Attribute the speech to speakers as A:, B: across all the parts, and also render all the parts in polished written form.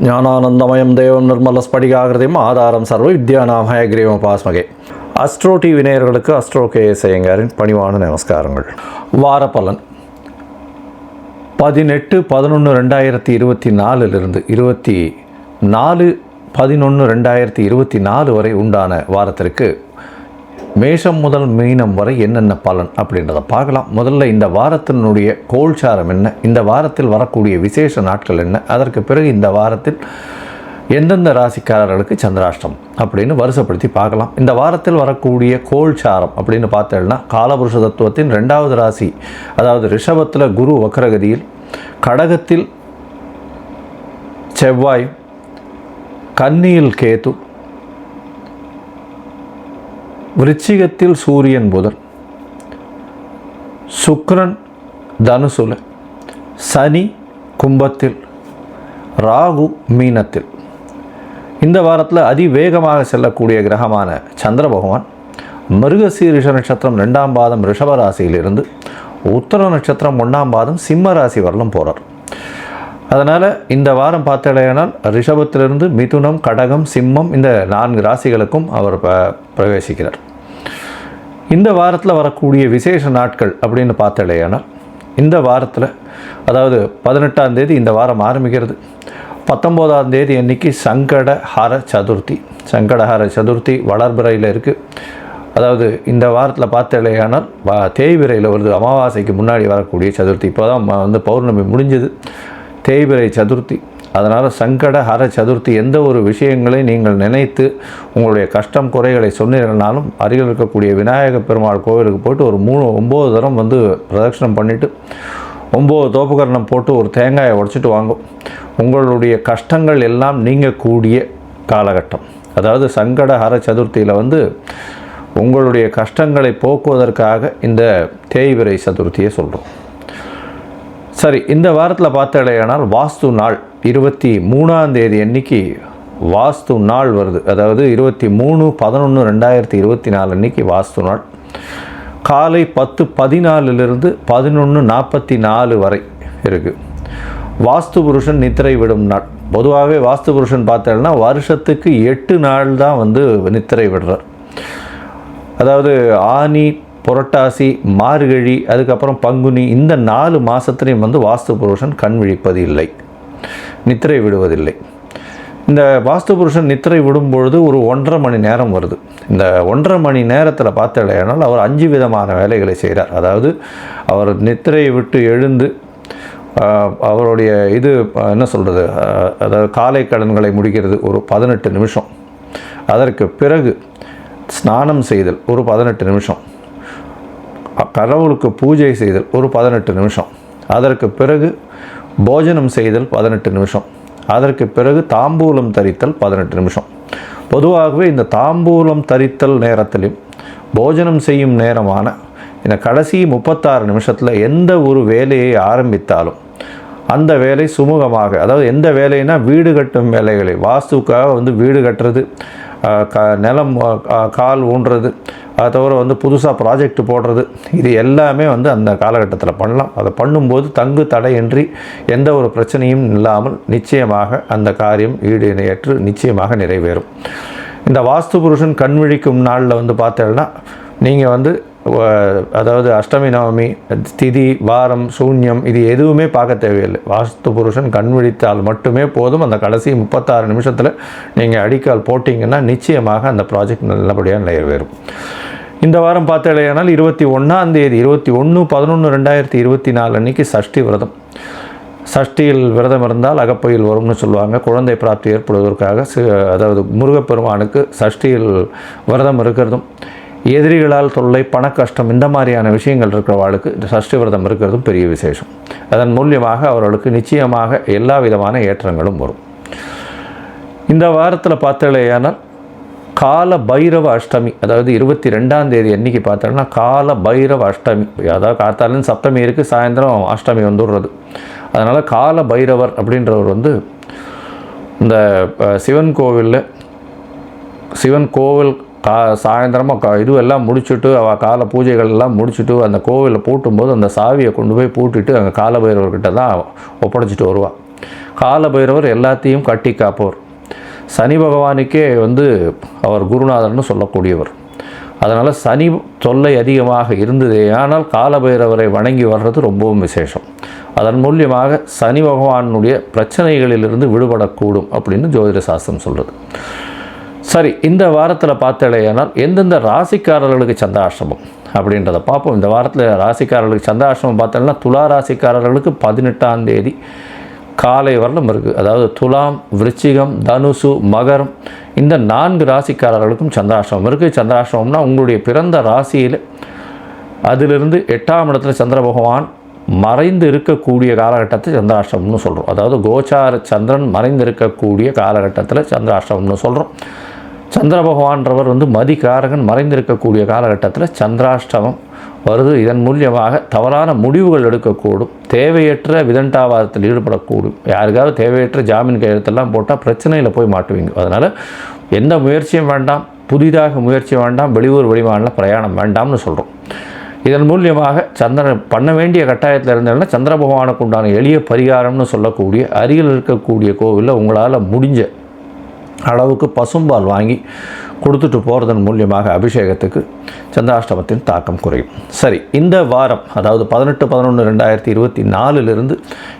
A: ஞானானந்தமயம் தேவம் நிர்மலஸ்படிகாகிருதியும் ஆதாரம் சர்வ வித்யானாம் ஹயக்ரீவம் பாஸ்மகே. அஸ்ட்ரோ டிவி நேயர்களுக்கு அஸ்ட்ரோ கேஎஸ் ஐயங்காரின் பணிவான நமஸ்காரங்கள். வாரப்பலன் 18/11/2024 24/11/2024 வரை உண்டான வாரத்திற்கு மேஷம் முதல் மீனம் வரை என்னென்ன பலன் அப்படின்றத பார்க்கலாம். முதல்ல இந்த வாரத்தினுடைய கோல்சாரம் என்ன, இந்த வாரத்தில் வரக்கூடிய விசேஷ நாட்கள் என்ன, அதற்கு பிறகு இந்த வாரத்தில் எந்தெந்த ராசிக்காரர்களுக்கு சந்திராஷ்டம் அப்படின்னு வருஷப்படுத்தி பார்க்கலாம். இந்த வாரத்தில் வரக்கூடிய கோல்சாரம் அப்படின்னு பார்த்தோம்னா காலபுருஷ தத்துவத்தின் 2வது ராசி, அதாவது ரிஷபத்தில் குரு வக்ரகதியில், கடகத்தில் செவ்வாய், கன்னியில் கேது, விருச்சிகத்தில் சூரியன் புதன், சுக்கிரன் தனுசுல, சனி கும்பத்தில், ராகு மீனத்தில். இந்த வாரத்தில் அதிவேகமாக செல்லக்கூடிய கிரகமான சந்திர பகவான் மிருகசீரிஷ நட்சத்திரம் 2ஆம் பாதம் ரிஷப ராசியிலிருந்து உத்தர நட்சத்திரம் 1ஆம் பாதம் சிம்ம ராசி வரலும் போகிறார். அதனால் இந்த வாரம் பார்த்தடையானால் ரிஷபத்திலிருந்து மிதுனம், கடகம், சிம்மம் இந்த 4 ராசிகளுக்கும் அவர் பிரவேசிக்கிறார். இந்த வாரத்தில் வரக்கூடிய விசேஷ நாட்கள் அப்படின்னு பார்த்தடையானால் இந்த வாரத்தில், அதாவது 18ஆம் தேதி இந்த வாரம் ஆரம்பிக்கிறது. 19ஆம் தேதி அன்னைக்கு சங்கடஹர சதுர்த்தி. சங்கடஹர சதுர்த்தி வளர்பிறையில் இருக்குது. அதாவது இந்த வாரத்தில் பார்த்தடையானால் தேய்பிறையில் வருது. அமாவாசைக்கு முன்னாடி வரக்கூடிய சதுர்த்தி. இப்போ தான் பௌர்ணமி முடிஞ்சது, தேய்பிறை சதுர்த்தி. அதனால் சங்கடஹர சதுர்த்தி எந்த ஒரு விஷயங்களை நீங்கள் நினைத்து உங்களுடைய கஷ்டம் குறைகளை சொன்னீர்கள்னாலும் அருகில் இருக்கக்கூடிய விநாயக பெருமாள் கோவிலுக்கு போய்ட்டு ஒரு 9 தரம் பிரதட்சணம் பண்ணிவிட்டு 9 தோப்புக்கரணம் போட்டு ஒரு தேங்காயை உடைச்சிட்டு வாங்கும். உங்களுடைய கஷ்டங்கள் எல்லாம் நீங்கக்கூடிய காலகட்டம். அதாவது சங்கடஹர சதுர்த்தியில் உங்களுடைய கஷ்டங்களை போக்குவதற்காக இந்த தேய்பிறை சதுர்த்தியை சொல்கிறோம். சரி, இந்த வாரத்தில் பார்த்தடையானால் வாஸ்து நாள் 23ஆம் தேதி அன்னைக்கு வாஸ்து நாள் வருது. அதாவது 23/11/2024 அன்னைக்கு வாஸ்து நாள். காலை 10:14 11:44 வரை இருக்குது. வாஸ்து புருஷன் நித்திரை விடும் நாள். பொதுவாகவே வாஸ்து புருஷன் பார்த்தேன்னா வருஷத்துக்கு 8 நாள் தான் நித்திரை விடுறார். அதாவது ஆனி, புரட்டாசி, மார்கழி, அதுக்கப்புறம் பங்குனி, இந்த 4 மாதத்துலேயும் வாஸ்து புருஷன் கண் விழிப்பது இல்லை, நித்திரை விடுவதில்லை. இந்த வாஸ்து புருஷன் நித்திரை விடும்பொழுது ஒரு 1.5 மணி நேரம் வருது. இந்த 1.5 மணி நேரத்தில் பார்த்தடையானால் அவர் 5 விதமான வேலைகளை செய்கிறார். அதாவது அவர் நித்திரையை விட்டு எழுந்து அவருடைய என்ன சொல்கிறது, அதாவது காலை கடன்களை முடிக்கிறது ஒரு 18 நிமிஷம். அதற்கு பிறகு ஸ்நானம் செய்தல் ஒரு 18 நிமிஷம். கடவுளுக்கு பூஜை செய்தல் ஒரு 18 நிமிஷம். அதற்கு பிறகு போஜனம் செய்தல் 18 நிமிஷம். அதற்கு பிறகு தாம்பூலம் தரித்தல் 18 நிமிஷம். பொதுவாகவே இந்த தாம்பூலம் தரித்தல் நேரத்திலும் போஜனம் செய்யும் நேரமான இந்த கடைசி 36 நிமிஷத்தில் எந்த ஒரு வேலையை ஆரம்பித்தாலும் அந்த வேலை சுமூகமாக, அதாவது எந்த வேலைனா வீடு கட்டும் வேலைகளை, வாஸ்துக்காக வீடு கட்டுறது, நிலம் கால் ஊன்றது, அதை தவிர புதுசாக ப்ராஜெக்ட் போடுறது, இது எல்லாமே அந்த காலகட்டத்தில் பண்ணலாம். அதை பண்ணும்போது தங்கு தடையின்றி எந்த ஒரு பிரச்சனையும் இல்லாமல் நிச்சயமாக அந்த காரியம் ஈடேற்று நிச்சயமாக நிறைவேறும். இந்த வாஸ்து புருஷன் கண் விழிக்கும் நாளில் பார்த்தேன்னா நீங்கள் அதாவது அஷ்டமி, நவமி, திதி, வாரம், சூன்யம் இது எதுவுமே பார்க்க தேவையில்லை. வாஸ்து புருஷன் கண் விழித்தால் மட்டுமே போதும். அந்த கடைசி 36 நிமிஷத்தில் நீங்கள் அடிக்கால் போட்டிங்கன்னா நிச்சயமாக அந்த ப்ராஜெக்ட் நல்லபடியாக நிறைவேறும். இந்த வாரம் பார்த்தேனால் 21ஆம் தேதி 21/11/2024 அன்றைக்கி சஷ்டி விரதம். சஷ்டியில் விரதம் இருந்தால் அகப்பையில் வரும்னு சொல்லுவாங்க. குழந்தை பிராப்தி ஏற்படுவதற்காக அதாவது முருகப்பெருமானுக்கு சஷ்டியில் விரதம் இருக்கிறதும், எதிரிகளால் தொல்லை, பண கஷ்டம், இந்த மாதிரியான விஷயங்கள் இருக்கிறவாளுக்கு சஷ்டி விரதம் இருக்கிறதும் பெரிய விசேஷம். அதன் மூலியமாக அவர்களுக்கு நிச்சயமாக எல்லா விதமான ஏற்றங்களும் வரும். இந்த வாரத்தில் பார்த்தேனால் கால பைரவ அஷ்டமி, அதாவது 22ஆம் தேதி அன்றைக்கி பார்த்தோன்னா கால பைரவ அஷ்டமி. அதாவது காத்தாலும் சப்தமி இருக்குது, சாயந்தரம் அஷ்டமி வந்துடுறது. அதனால் கால பைரவர் அப்படின்றவர் இந்த சிவன் கோவில் சாயந்தரமாக இதுவெல்லாம் முடிச்சுட்டு கால பூஜைகள் எல்லாம் முடிச்சுட்டு அந்த கோவிலில் பூட்டும்போது அந்த சாவியை கொண்டு போய் பூட்டிட்டு அங்கே காலபைரவர்கிட்ட தான் ஒப்படைச்சிட்டு வருவாள். காலபைரவர் எல்லாத்தையும் கட்டி காப்பவர். சனி பகவானுக்கே அவர் குருநாதர்னு சொல்லக்கூடியவர். அதனால் சனி தொல்லை அதிகமாக இருந்ததே ஆனால் காலபைரவரை வணங்கி வர்றது ரொம்பவும் விசேஷம். அதன் மூலியமாக சனி பகவானுடைய பிரச்சனைகளிலிருந்து விடுபடக்கூடும் அப்படின்னு ஜோதிட சாஸ்திரம் சொல்கிறது. சரி, இந்த வாரத்தில் பார்த்தலையானால் எந்தெந்த ராசிக்காரர்களுக்கு சந்திராஷ்டமம் அப்படின்றத பார்ப்போம். இந்த வாரத்தில் ராசிக்காரர்களுக்கு சந்திராஷ்டமம் பார்த்தோம்னா துலா ராசிக்காரர்களுக்கு 18ஆம் தேதி காலை வரலும் இருக்குது. அதாவது துலாம், விருச்சிகம், தனுசு, மகரம் இந்த 4 ராசிக்காரர்களுக்கும் சந்திராஷ்டமம் இருக்குது. சந்திராஷ்டமம்னா உங்களுடைய பிறந்த ராசியில் அதிலிருந்து 8ஆம் இடத்துல சந்திர பகவான் மறைந்து இருக்கக்கூடிய காலகட்டத்தை சந்திராஷ்டமம்னு சொல்கிறோம். அதாவது கோச்சார சந்திரன் மறைந்து இருக்கக்கூடிய காலகட்டத்தில் சந்திராஷ்டமம்னு சொல்கிறோம். சந்திர பகவான்றவர் மதிகாரகன் மறைந்திருக்கக்கூடிய காலகட்டத்தில் சந்திராஷ்டமம் வருது. இதன் மூலியமாக தவறான முடிவுகள் எடுக்கக்கூடும். தேவையற்ற விதண்டாவாதத்தில் ஈடுபடக்கூடும். யாருக்காவது தேவையற்ற ஜாமீன் கையெழுத்தெல்லாம் போட்டால் பிரச்சனையில் போய் மாட்டுவீங்க. அதனால் எந்த முயற்சியும் வேண்டாம், புதிதாக முயற்சி வேண்டாம், வெளியூர் வெளிமாநில பிரயாணம் வேண்டாம்னு சொல்கிறோம். இதன் மூலியமாக சந்திரன் பண்ண வேண்டிய கட்டாயத்தில் இருந்ததுன்னா சந்திர பகவானுக்கு உண்டான எளிய பரிகாரம்னு சொல்லக்கூடிய அருகில் இருக்கக்கூடிய கோவிலில் உங்களால் முடிஞ்ச அளவுக்கு பசும்பால் வாங்கி கொடுத்துட்டு போகிறதன் மூலியமாக அபிஷேகத்துக்கு சந்திராஷ்டமத்தின் தாக்கம் குறையும். சரி, இந்த வாரம் அதாவது 18/11/2024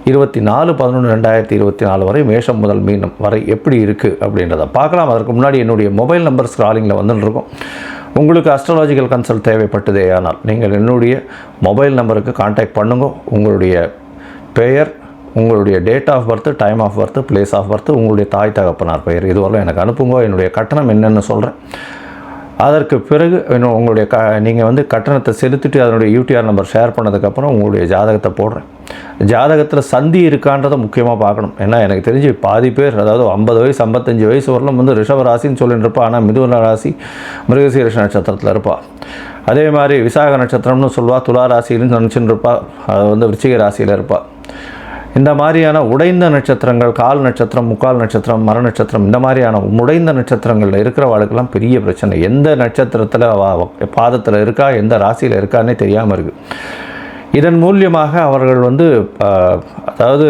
A: 24/11/2024 வரை மேஷம் முதல் மீனம் வரை எப்படி இருக்குது அப்படின்றத பார்க்கலாம். அதற்கு முன்னாடி என்னுடைய மொபைல் நம்பர் ஸ்க்ராலிங்கில் வந்துட்டுருக்கோம். உங்களுக்கு அஸ்ட்ராலாஜிக்கல் கன்சல்ட் தேவைப்பட்டதே ஆனால் நீங்கள் என்னுடைய மொபைல் நம்பருக்கு கான்டாக்ட் பண்ணுங்க. உங்களுடைய பெயர், உங்களுடைய date of birth, time of birth, place of birth, உங்களுடைய தாய் தகப்பனார் பெயர் இதுவரை எனக்கு அனுப்புங்க. என்னுடைய கட்டணம் என்னென்னு சொல்கிறேன். அதற்கு பிறகு உங்களுடைய நீங்கள் கட்டணத்தை செலுத்திட்டு அதனுடைய யூடிஆர் நம்பர் ஷேர் பண்ணதுக்கப்புறம் உங்களுடைய ஜாதகத்தை போடுறேன். ஜாதகத்தில் சந்தி இருக்கான்றதை முக்கியமாக பார்க்கணும். ஏன்னா எனக்கு தெரிஞ்சு பாதி பேர் அதாவது 50 வயசு 55 வயசு வரலும் ரிஷப ராசின்னு சொல்லிட்டு இருப்பா. ஆனால் மிதுன ராசி மிருகசீரிஷ நட்சத்திரத்தில் இருப்பாள். அதே மாதிரி விசாக நட்சத்திரம்னு சொல்லுவாள். துலா ராசின்னு நினச்சின்னு இருப்பாள். அது விருச்சிக ராசியில் இருப்பாள். இந்த மாதிரியான உடைந்த நட்சத்திரங்கள், கால் நட்சத்திரம், முக்கால் நட்சத்திரம், மர நட்சத்திரம் இந்த மாதிரியான உடைந்த நட்சத்திரங்களில் இருக்கிறவாளுக்கெல்லாம் பெரிய பிரச்சனை. எந்த நட்சத்திரத்தில் பாதத்தில் இருக்கா, எந்த ராசியில் இருக்கான்னே தெரியாமல் இருக்குது. இதன் மூலியமாக அவர்கள் அதாவது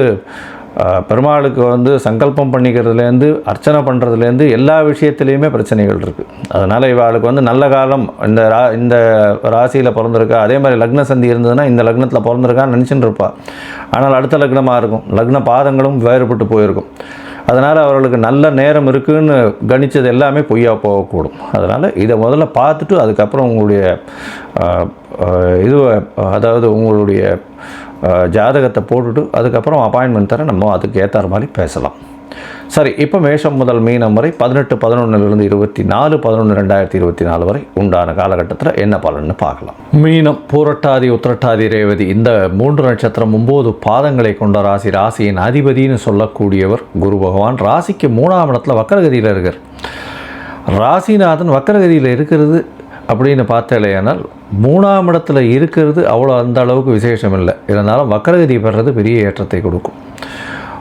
A: பெருமாளுக்கு சங்கல்பம் பண்ணிக்கிறதுலேருந்து அர்ச்சனை பண்ணுறதுலேருந்து எல்லா விஷயத்துலேயுமே பிரச்சனைகள் இருக்குது. அதனால் இவளுக்கு நல்ல காலம் இந்த ராசியில் பிறந்திருக்கா, அதே மாதிரி லக்ன சந்தி இருந்ததுன்னா இந்த லக்னத்தில் பிறந்திருக்கான்னு நினச்சிட்டு இருப்பாள். ஆனால் அடுத்த லக்னமாக இருக்கும், லக்ன பாதங்களும் வேறுபட்டு போயிருக்கும். அதனால் அவர்களுக்கு நல்ல நேரம் இருக்குதுன்னு கணித்தது எல்லாமே பொய்யா போகக்கூடும். அதனால் இதை முதல்ல பார்த்துட்டு அதுக்கப்புறம் உங்களுடைய அதாவது உங்களுடைய ஜாதகத்தை போட்டுட்டு அதுக்கப்புறம் அப்பாயின்மெண்ட் தர நம்ம அதுக்கு ஏற்ற மாதிரி பேசலாம். சரி, இப்போ மேஷம் முதல் மீனம் வரை 18/11/24 வரை உண்டான காலகட்டத்தில் என்ன பலன்னு பார்க்கலாம். மீனம், பூரட்டாதி, உத்திரட்டாதி, ரேவதி இந்த 3 நட்சத்திரம் 9 பாதங்களை கொண்ட ராசி. ராசியின் அதிபதினு சொல்லக்கூடியவர் குரு பகவான். ராசிக்கு 3ஆம் இடத்துல வக்கரகதியில் இருக்கார். ராசிநாதன் வக்கரகதியில் இருக்கிறது அப்படின்னு பார்த்தாலேயானால் 3ஆம் இடத்துல இருக்கிறது அவ்வளோ அந்த அளவுக்கு விசேஷம் இல்லை. இருந்தாலும் வக்கரகதி பெறுறது பெரிய ஏற்றத்தை கொடுக்கும்.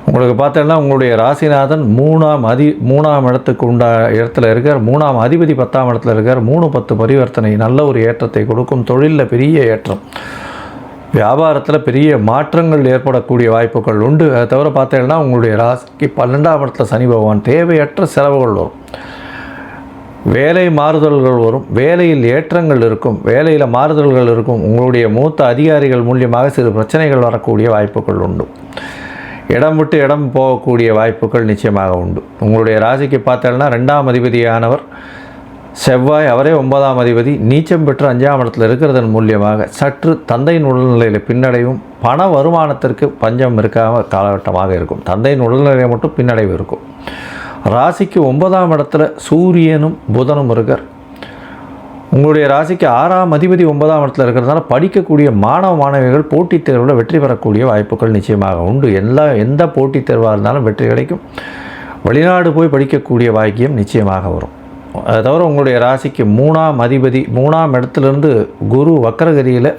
A: உங்களுக்கு பார்த்தோன்னா உங்களுடைய ராசிநாதன் 3ஆம் இடத்துக்கு இடத்துல இருக்கார். 3ஆம் அதிபதி 10ஆம் இடத்துல இருக்கார். 3-10 பரிவர்த்தனை நல்ல ஒரு ஏற்றத்தை கொடுக்கும். தொழிலில் பெரிய ஏற்றம், வியாபாரத்தில் பெரிய மாற்றங்கள் ஏற்படக்கூடிய வாய்ப்புகள் உண்டு. அதை தவிர பார்த்தீங்கன்னா உங்களுடைய ராசிக்கு 12ஆம் இடத்துல சனி பகவான். தேவையற்ற செலவுகள் வரும், வேலை மாறுதல்கள் வரும், வேலையில் ஏற்றங்கள் இருக்கும், வேலையில் மாறுதல்கள் இருக்கும். உங்களுடைய மூத்த அதிகாரிகள் மூலியமாக சிறு பிரச்சனைகள் வரக்கூடிய வாய்ப்புகள் உண்டு. இடம் விட்டு இடம் போகக்கூடிய வாய்ப்புகள் நிச்சயமாக உண்டு. உங்களுடைய ராசிக்கு பார்த்தோன்னா 2ஆம் அதிபதியானவர் செவ்வாய், அவரே 9ஆம் அதிபதி, நீச்சம் பெற்று 5ஆம் இடத்துல இருக்கிறதன் மூலியமாக சற்று தந்தையின் உடல்நிலையில் பின்னடைவும், பண வருமானத்திற்கு பஞ்சம் இருக்காமல் காலகட்டமாக இருக்கும். தந்தையின் உடல்நிலையை மட்டும் பின்னடைவு இருக்கும். ராசிக்கு 9ஆம் இடத்துல சூரியனும் புதனும் இருக்கார். உங்களுடைய ராசிக்கு 6ஆம் அதிபதி 9ஆம் இடத்துல இருக்கிறதுனால படிக்கக்கூடிய மாணவ மாணவிகள் போட்டித் தேர்வில் வெற்றி பெறக்கூடிய வாய்ப்புகள் நிச்சயமாக உண்டு. எந்த போட்டித் தேர்வாக இருந்தாலும் வெற்றி கிடைக்கும். வெளிநாடு போய் படிக்கக்கூடிய பாக்கியம் நிச்சயமாக வரும். அதை தவிர உங்களுடைய ராசிக்கு 3ஆம் அதிபதி 3ஆம் இடத்துலேருந்து குரு வக்கரகதியில்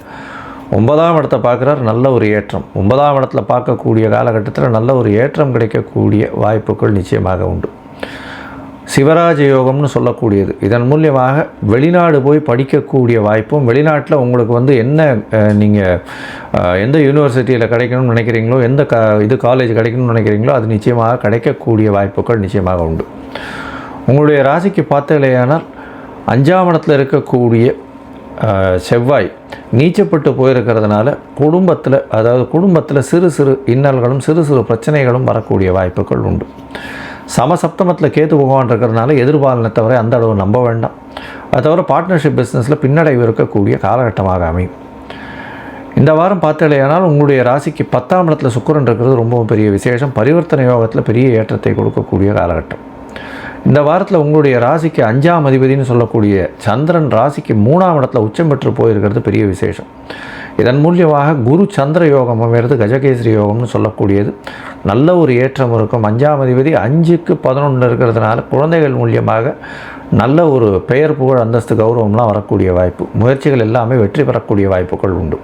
A: 9ஆம் இடத்தை பார்க்குறார். நல்ல ஒரு ஏற்றம். 9ஆம் இடத்துல பார்க்கக்கூடிய காலகட்டத்தில் நல்ல ஒரு ஏற்றம் கிடைக்கக்கூடிய வாய்ப்புகள் நிச்சயமாக உண்டு. சிவராஜ யோகம்னு சொல்லக்கூடியது. இதன் மூலியமாக வெளிநாடு போய் படிக்கக்கூடிய வாய்ப்பும், வெளிநாட்டில் உங்களுக்கு வந்து என்ன நீங்கள் எந்த யூனிவர்சிட்டியில் கிடைக்கணும்னு நினைக்கிறீங்களோ, எந்த காலேஜ் கிடைக்கணும்னு நினைக்கிறீங்களோ அது நிச்சயமாக கிடைக்கக்கூடிய வாய்ப்புகள் நிச்சயமாக உண்டு. உங்களுடைய ராசிக்கு பார்த்தலையானால் 5ஆம் இடத்துல இருக்கக்கூடிய செவ்வாய் நீச்சப்பட்டு போயிருக்கிறதுனால குடும்பத்தில் சிறு சிறு இன்னல்களும் சிறு சிறு பிரச்சனைகளும் வரக்கூடிய வாய்ப்புகள் உண்டு. சமசப்தமத்தில் கேது பகவான் இருக்கிறதுனால எதிர்பாலனை தவிர அந்த அளவு நம்ப வேண்டாம். அது தவிர பார்ட்னர்ஷிப் பிஸ்னஸில் பின்னடைவு இருக்கக்கூடிய காலகட்டமாக அமையும். இந்த வாரம் பார்த்தலையானால் உங்களுடைய ராசிக்கு 10ஆம் இடத்துல சுக்கிரன் இருக்கிறது ரொம்பவும் பெரிய விசேஷம். பரிவர்த்தனை யோகத்தில் பெரிய ஏற்றத்தை கொடுக்கக்கூடிய காலகட்டம். இந்த வாரத்தில் உங்களுடைய ராசிக்கு 5ஆம் அதிபதினு சொல்லக்கூடிய சந்திரன் ராசிக்கு 3ஆம் இடத்துல உச்சம் பெற்று போயிருக்கிறது பெரிய விசேஷம். இதன் மூலியமாக குரு சந்திர யோகம் அமைகிறது கஜகேசரி யோகம்னு சொல்லக்கூடியது. நல்ல ஒரு ஏற்றம் இருக்கும். 5ஆம் அதிபதி 5க்கு 11 இருக்கிறதுனால குழந்தைகள் மூலியமாக நல்ல ஒரு பெயர் புகழ் அந்தஸ்து கௌரவம்லாம் வரக்கூடிய வாய்ப்பு, முயற்சிகள் எல்லாமே வெற்றி பெறக்கூடிய வாய்ப்புகள் உண்டு.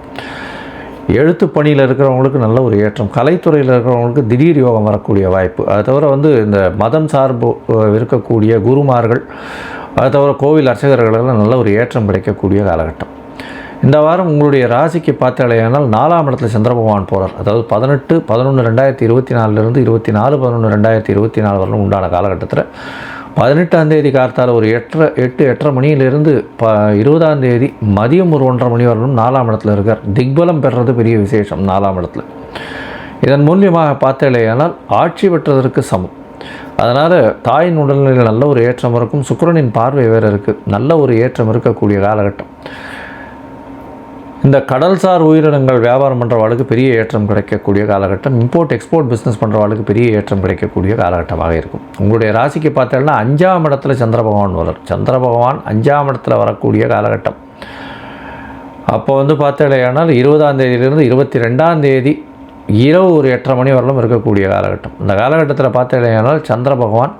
A: எழுத்து பணியில் இருக்கிறவங்களுக்கு நல்ல ஒரு ஏற்றம், கலைத்துறையில் இருக்கிறவங்களுக்கு திடீர் யோகம் வரக்கூடிய வாய்ப்பு. அது தவிர வந்து இந்த மதம் சார்பு இருக்கக்கூடிய குருமார்கள், அது தவிர கோவில் அர்ச்சகர்களெல்லாம் நல்ல ஒரு ஏற்றம் கிடைக்கக்கூடிய காலகட்டம். இந்த வாரம் உங்களுடைய ராசிக்கு பார்த்தாலேயானால் 4ஆம் இடத்துல சந்திர பகவான் போகிறார். அதாவது 18/11/2024 24/11/2024 வரலும் உண்டான காலகட்டத்தில் 18ஆம் தேதி கார்த்தால் ஒரு 8:30 மணியிலிருந்து 20ஆம் தேதி மதியம் ஒரு 1:30 மணி வரலும் 4ஆம் இடத்துல இருக்கார். திக்பலம் பெறுறது பெரிய விசேஷம் 4ஆம் இடத்துல. இதன் மூலியமாக பார்த்தாலேயானால் ஆட்சி பெற்றதற்கு சமம். அதனால் தாயின் உடல்நிலையில் நல்ல ஒரு ஏற்றம் இருக்கும். சுக்கிரனின் பார்வை வேறு இருக்குது. நல்ல ஒரு ஏற்றம் இருக்கக்கூடிய காலகட்டம். இந்த கடல்சார் உயிரினங்கள் வியாபாரம் பண்ணுறவாளுக்கு பெரிய ஏற்றம் கிடைக்கக்கூடிய காலகட்டம். இம்போர்ட் எக்ஸ்போர்ட் பிஸ்னஸ் பண்ணுறவாளுக்கு பெரிய ஏற்றம் கிடைக்கக்கூடிய காலகட்டமாக இருக்கும். உங்களுடைய ராசிக்கு பார்த்தீங்கன்னா 5ஆம் இடத்துல சந்திர பகவான் வரார். சந்திர பகவான் 5ஆம் இடத்துல வரக்கூடிய காலகட்டம். அப்போ வந்து பார்த்தீங்கன்னா 20ஆம் தேதியிலிருந்து 22ஆம் தேதி இரவு ஒரு 8:30 மணி வரலும் இருக்கக்கூடிய காலகட்டம். இந்த காலகட்டத்தில் பார்த்தீங்கன்னா சந்திர பகவான்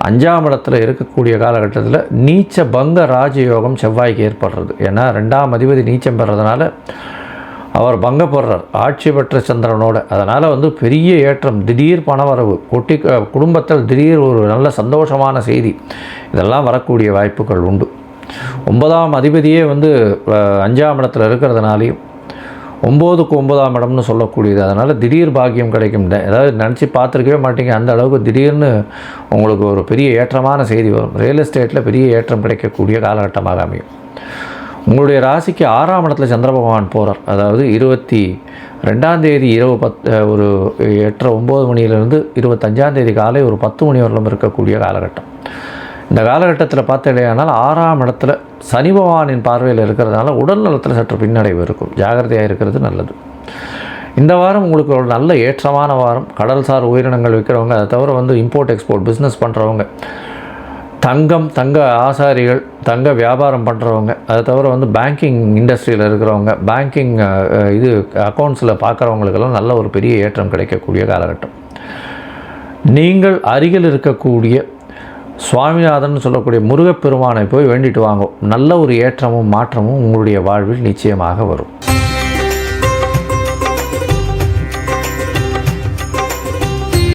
A: 5ஆம் இடத்துல இருக்கக்கூடிய காலகட்டத்தில் நீச்ச பங்க ராஜயோகம் செவ்வாய்க்கு ஏற்படுறது. ஏன்னா 2ஆம் அதிபதி நீச்சம் பெறதுனால அவர் பங்கப்படுறார் ஆட்சி பெற்ற சந்திரனோட. அதனால் வந்து பெரிய ஏற்றம், திடீர் பணவரவு, குடும்பத்தில் திடீர் ஒரு நல்ல சந்தோஷமான செய்தி இதெல்லாம் வரக்கூடிய வாய்ப்புகள் உண்டு. 9ஆம் அதிபதியே வந்து 5ஆம் இடத்துல இருக்கிறதுனாலையும் 9க்கு 9ஆம் இடம்னு சொல்லக்கூடியது. அதனால் திடீர் பாக்கியம் கிடைக்கும். அதாவது நினச்சி பார்த்துருக்கவே மாட்டீங்க, அந்த அளவுக்கு திடீர்னு உங்களுக்கு ஒரு பெரிய ஏற்றமான செய்தி வரும். ரியல் எஸ்டேட்டில் பெரிய ஏற்றம் கிடைக்கக்கூடிய காலகட்டமாக அமையும். உங்களுடைய ராசிக்கு 6ஆம் இடத்துல சந்திர பகவான் போகிறார். அதாவது 22ஆம் தேதி இரவு 8:30-9 மணியிலிருந்து 25ஆம் தேதி காலை ஒரு 10 மணி வரலும் இருக்கக்கூடிய காலகட்டம். இந்த காலகட்டத்தில் பார்த்தீங்கன்னா 6ஆம் இடத்துல சனி பகவானின் பார்வையில் இருக்கிறதுனால உடல் நலத்தில் சற்று பின்னடைவு இருக்கும். ஜாகிரதையாக இருக்கிறது நல்லது. இந்த வாரம் உங்களுக்கு ஒரு நல்ல ஏற்றமான வாரம். கடல்சார் உயிரினங்கள் விற்கிறவங்க, அதை தவிர வந்து இம்போர்ட் எக்ஸ்போர்ட் பிஸ்னஸ் பண்ணுறவங்க, தங்க ஆசாரிகள், தங்க வியாபாரம் பண்ணுறவங்க, அதை தவிர வந்து பேங்கிங் இண்டஸ்ட்ரியில் இருக்கிறவங்க, பேங்கிங் அக்கௌண்ட்ஸில் பார்க்குறவங்களுக்கெல்லாம் நல்ல ஒரு பெரிய ஏற்றம் கிடைக்கக்கூடிய காலகட்டம். நீங்கள் அருகில் இருக்கக்கூடிய சுவாமிநாதன் சொல்லக்கூடிய முருகப்பெருமானை போய் வேண்டிட்டு வாங்க. நல்ல ஒரு ஏற்றமும் மாற்றமும் உங்களுடைய வாழ்வில் நிச்சயமாக வரும்.